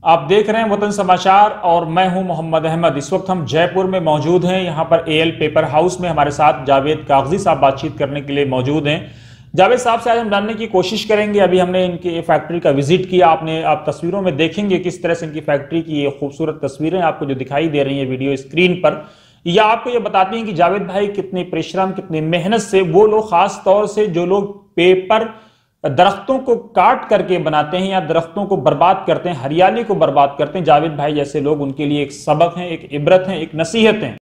आप देख रहे हैं वतन समाचार और मैं हूं मोहम्मद अहमद। इस वक्त हम जयपुर में मौजूद हैं। यहां पर एएल पेपर हाउस में हमारे साथ जावेद कागजी साहब बातचीत करने के लिए मौजूद हैं। जावेद साहब से आज हम जानने की कोशिश करेंगे। अभी हमने इनकी फैक्ट्री का विजिट किया। आप तस्वीरों में देखेंगे किस तरह से इनकी फैक्ट्री की ये खूबसूरत तस्वीरें आपको जो दिखाई दे रही है वीडियो स्क्रीन पर, या आपको ये बताती हैं कि जावेद भाई कितनी परिश्रम, कितनी मेहनत से वो लोग, खास तौर से जो लोग पेपर दरख्तों को काट करके बनाते हैं या दरख्तों को बर्बाद करते हैं, हरियाली को बर्बाद करते हैं, जावेद भाई जैसे लोग उनके लिए एक सबक है, एक इबरत है, एक नसीहत है।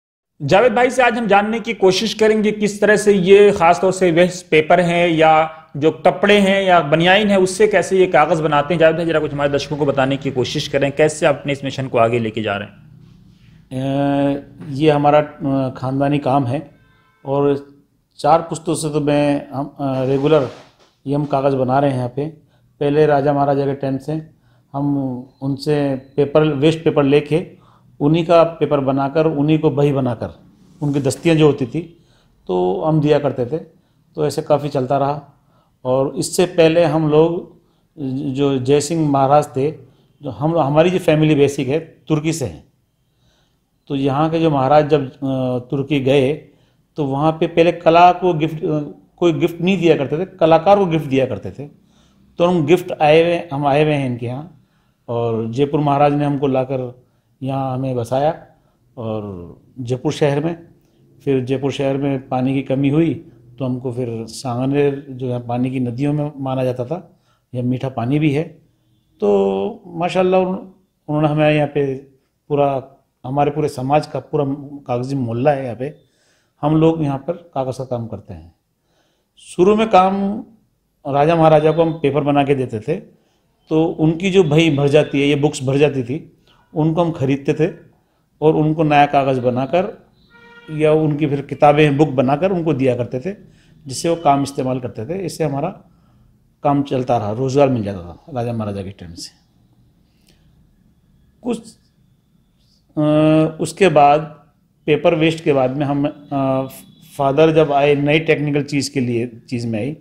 जावेद भाई से आज हम जानने की कोशिश करेंगे किस तरह से ये खासतौर से वेस्ट पेपर हैं या जो कपड़े हैं या बनियाइन है उससे कैसे ये कागज बनाते हैं। जावेद भाई जरा कुछ हमारे दर्शकों को बताने की कोशिश करें, कैसे आप अपने इस मिशन को आगे लेके जा रहे हैं। ये हमारा ख़ानदानी काम है और 4 पुश्तों से तो हम रेगुलर ये हम कागज़ बना रहे हैं यहाँ पे। पहले राजा महाराजा के टाइम से हम उनसे वेस्ट पेपर लेके उन्हीं का पेपर बनाकर, उन्हीं को बही बनाकर, उनकी दस्तियाँ जो होती थी तो हम दिया करते थे। तो ऐसे काफ़ी चलता रहा। और इससे पहले हम लोग जो जय सिंह महाराज थे, जो हमारी जो फैमिली बेसिक है तुर्की से है, तो यहाँ के जो महाराज जब तुर्की गए तो वहाँ पे पहले कला को कोई गिफ्ट नहीं दिया करते थे, कलाकार को गिफ्ट दिया करते थे। तो हम आए हुए हैं इनके यहाँ, और जयपुर महाराज ने हमको लाकर यहाँ हमें बसाया। और जयपुर शहर में, फिर जयपुर शहर में पानी की कमी हुई तो हमको फिर सांगनेर, जो है पानी की नदियों में माना जाता था, यह मीठा पानी भी है। तो माशाल्लाह उन्होंने हमें यहाँ पे हमारे पूरे समाज का पूरा कागजी मोहल्ला है यहाँ पे, हम लोग यहाँ पर कागज़ का काम करते हैं। शुरू में काम राजा महाराजा को हम पेपर बना के देते थे, तो उनकी जो बही भर जाती है, ये बुक्स भर जाती थी, उनको हम खरीदते थे और उनको नया कागज़ बनाकर या उनकी फिर किताबें, बुक बनाकर उनको दिया करते थे, जिससे वो काम इस्तेमाल करते थे। इससे हमारा काम चलता रहा, रोज़गार मिल जाता था राजा महाराजा के टाइम से। उसके बाद पेपर वेस्ट के बाद में हम फादर जब आए नई टेक्निकल चीज़ में आई,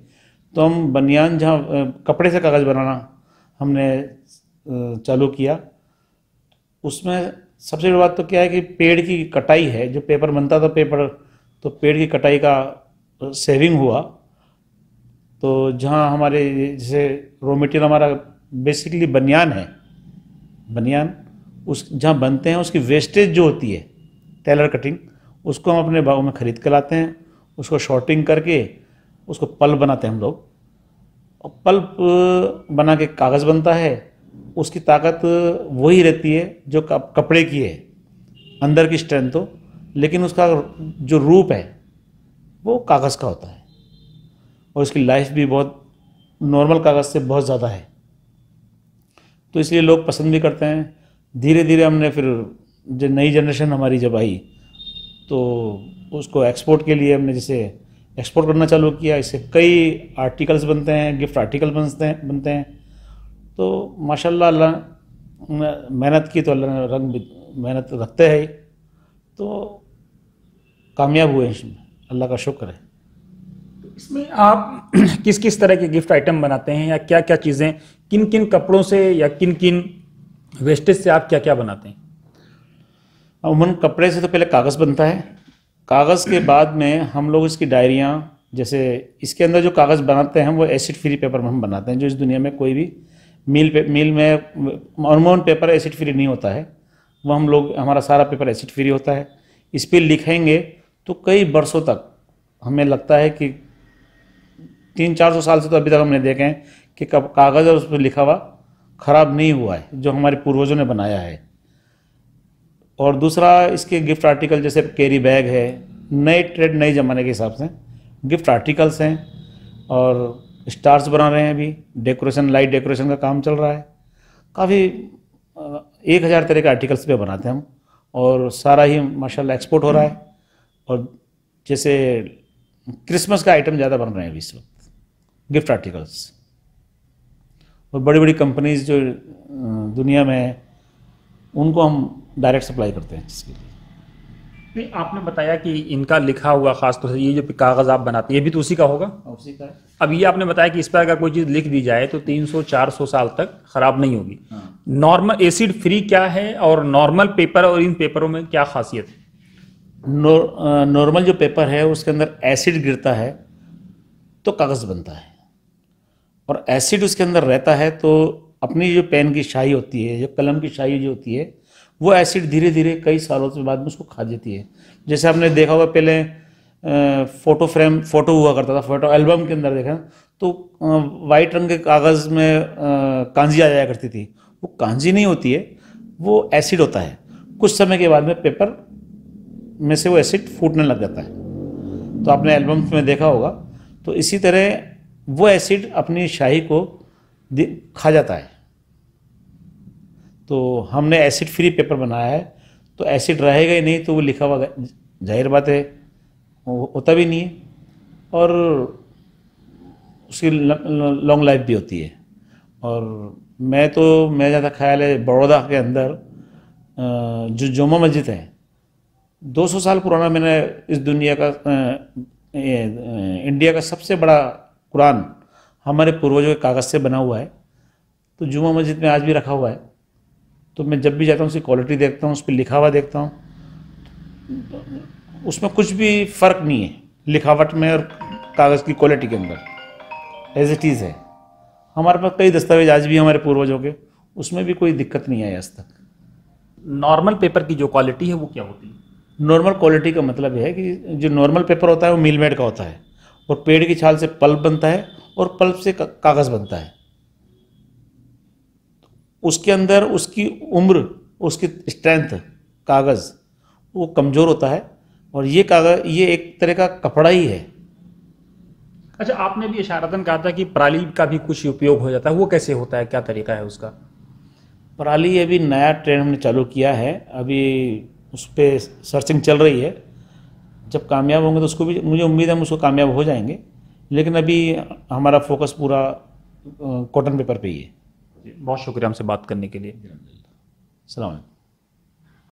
तो हम बनियान, जहाँ कपड़े से कागज़ बनाना हमने चालू किया। उसमें सबसे बड़ी बात तो क्या है कि पेड़ की कटाई है। जो पेपर बनता था तो पेड़ की कटाई का सेविंग हुआ। तो जहाँ हमारे जैसे रॉ मटेरियल हमारा बेसिकली बनियान है, जहाँ बनते हैं उसकी वेस्टेज जो होती है, टेलर कटिंग, उसको हम अपने बागों में ख़रीद के लाते हैं। उसको शॉर्टिंग करके उसको पल्प बनाते हैं हम लोग, और पल्प बना के कागज़ बनता है। उसकी ताकत वही रहती है जो कपड़े की है, अंदर की स्ट्रेंथ तो, लेकिन उसका जो रूप है वो कागज़ का होता है, और उसकी लाइफ भी बहुत नॉर्मल कागज़ से बहुत ज़्यादा है। तो इसलिए लोग पसंद भी करते हैं। धीरे धीरे हमने फिर जो नई जनरेशन हमारी जब आई तो उसको एक्सपोर्ट के लिए हमने जैसे एक्सपोर्ट करना चालू किया। इससे कई आर्टिकल्स बनते हैं, गिफ्ट आर्टिकल बनते हैं। तो माशाल्लाह अल्लाह मेहनत की तो अल्लाह ने मेहनत रखते हैं, तो कामयाब हुए इसमें, अल्लाह का शुक्र है। इसमें आप किस किस तरह के गिफ्ट आइटम बनाते हैं, या क्या क्या चीज़ें, किन किन कपड़ों से या किन किन वेस्टेज से आप क्या क्या बनाते हैं? अमूमन कपड़े से तो पहले कागज़ बनता है। कागज़ के बाद में हम लोग इसकी डायरियाँ, जैसे इसके अंदर जो कागज़ बनाते हैं वो एसिड फ्री पेपर में हम बनाते हैं, जो इस दुनिया में कोई भी मिल में अमूमन पेपर एसिड फ्री नहीं होता है। वो हमारा सारा पेपर एसिड फ्री होता है। इस पर लिखेंगे तो कई बरसों तक, हमें लगता है कि 300-400 साल से तो अभी तक हमने देखे हैं कि कागज़ और उस पर लिखा हुआ ख़राब नहीं हुआ है, जो हमारे पूर्वजों ने बनाया है। और दूसरा, इसके गिफ्ट आर्टिकल जैसे कैरी बैग है, नए ज़माने के हिसाब से गिफ्ट आर्टिकल्स हैं। और स्टार्स बना रहे हैं अभी, डेकोरेशन, लाइट डेकोरेशन का काम चल रहा है। काफ़ी 1000 तरह के आर्टिकल्स पे बनाते हैं हम, और सारा ही माशाल्लाह एक्सपोर्ट हो रहा है। और जैसे क्रिसमस का आइटम ज़्यादा बन रहे हैं अभी इस वक्त, गिफ्ट आर्टिकल्स। और बड़ी बड़ी कंपनीज जो दुनिया में है उनको हम डायरेक्ट सप्लाई करते हैं इसके लिए। नहीं, आपने बताया कि इनका लिखा हुआ खासतौर से ये जो कागज़ आप बनाते हैं ये भी तो उसी का होगा। उसी का है। अब ये आपने बताया कि इस पर अगर कोई चीज़ लिख दी जाए तो 300-400 साल तक खराब नहीं होगी। हाँ। नॉर्मल एसिड फ्री क्या है और नॉर्मल पेपर और इन पेपरों में क्या खासियत है? नॉर्मल जो पेपर है उसके अंदर एसिड गिरता है तो कागज़ बनता है, और एसिड उसके अंदर रहता है तो अपनी जो पेन की स्याही होती है, जो कलम की स्याही जो होती है, वो एसिड धीरे धीरे कई सालों से बाद में उसको खा जाती है। जैसे आपने देखा होगा पहले फोटो फ्रेम, फोटो हुआ करता था, फोटो एल्बम के अंदर देखा तो वाइट रंग के कागज़ में कांजी आ जाया करती थी। वो कांजी नहीं होती है, वो एसिड होता है। कुछ समय के बाद में पेपर में से वो एसिड फूटने लग जाता है। तो आपने एल्बम्स में देखा होगा। तो इसी तरह वो एसिड अपनी स्याही को खा जाता है। तो हमने एसिड फ्री पेपर बनाया है, तो एसिड रहेगा ही नहीं, तो वो लिखा हुआ जाहिर बात है होता भी नहीं है, और उसकी लॉन्ग लाइफ भी होती है। और मैं ज़्यादा ख्याल है बड़ौदा के अंदर जो जुम्मा मस्जिद है 200 साल पुराना, मैंने इस दुनिया का इंडिया का सबसे बड़ा कुरान हमारे पूर्वजों के कागज़ से बना हुआ है। तो जुम्मा मस्जिद में आज भी रखा हुआ है। तो मैं जब भी जाता हूँ उसकी क्वालिटी देखता हूँ, उस पर लिखा हुआ देखता हूँ, उसमें कुछ भी फ़र्क नहीं है लिखावट में और कागज़ की क्वालिटी के अंदर, एज इट इज़ है। हमारे पास कई दस्तावेज आज भी हमारे पूर्वजों के, उसमें भी कोई दिक्कत नहीं आई आज तक। नॉर्मल पेपर की जो क्वालिटी है वो क्या होती है? नॉर्मल क्वालिटी का मतलब है कि जो नॉर्मल पेपर होता है वो मिल मेड का होता है, और पेड़ की छाल से पल्प बनता है और पल्प से कागज़ बनता है। उसके अंदर उसकी उम्र, उसकी स्ट्रेंथ, कागज़ वो कमज़ोर होता है, और ये कागज़ ये एक तरह का कपड़ा ही है। अच्छा, आपने भी इशारतन कहा था कि पराली का भी कुछ उपयोग हो जाता है, वो कैसे होता है, क्या तरीका है उसका? पराली अभी नया ट्रेंड हमने चालू किया है, अभी उस पर सर्चिंग चल रही है। जब कामयाब होंगे तो उसको भी मुझे उम्मीद है हम उसको कामयाब हो जाएंगे, लेकिन अभी हमारा फोकस पूरा कॉटन पेपर पे ही है। बहुत शुक्रिया हमसे बात करने के लिए। सलाम।